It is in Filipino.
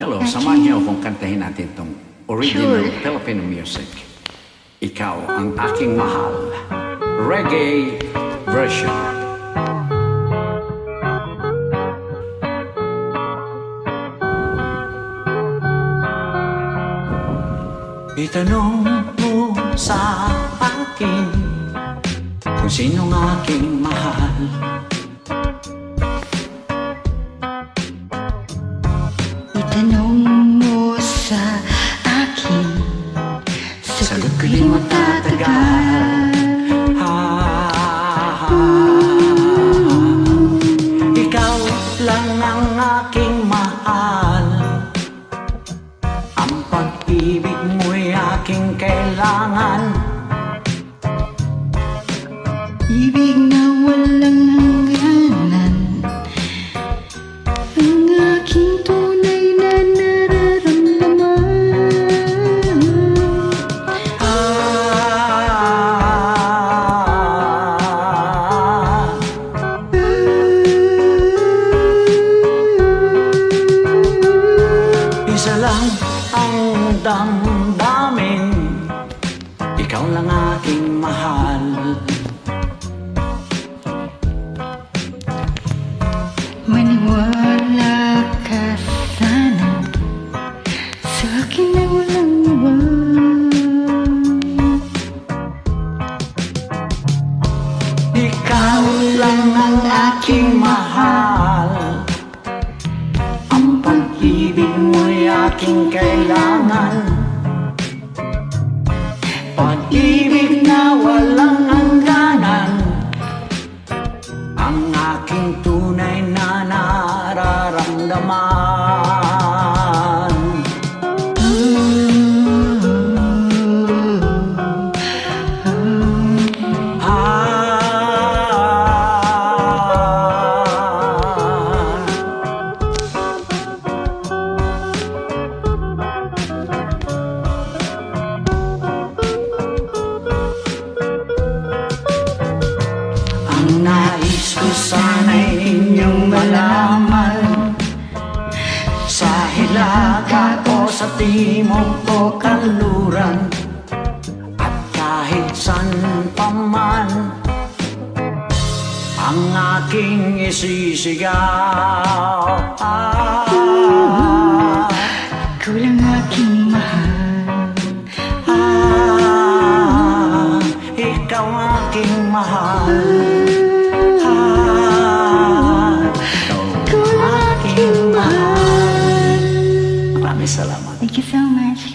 Hello, samahan niyo akong kantahin natin itong original Filipino music. Ikaw ang aking mahal. Reggae version. Itanong mo sa akin kung sinong aking mahal. Itanong mo sa akin, sagot ko di matatagal. Ikaw lang ang aking mahal. Ang pag-ibig mo'y aking kailangan. Ibig na walang hangganan, ang aking tunay na nararamdaman. Isa lang ang damdamin, ikaw lang aking mahal. Maniwala ka sana sa akin na walang iba. Ikaw lang ang aking mahal. Ang pag-ibig mo'y aking kailangan. Pag-ibig na walang hangganan, ang aking tunay na nararamdaman. Ang nais ko sana'y inyong malaman, sa hilaga o sa timog o kanluran, at kahit saan pa man, ang aking isisigaw. Ikaw lang aking mahal. Ikaw aking mahal. Ikaw lang aking mahal. Maraming salamat. Thank you so much.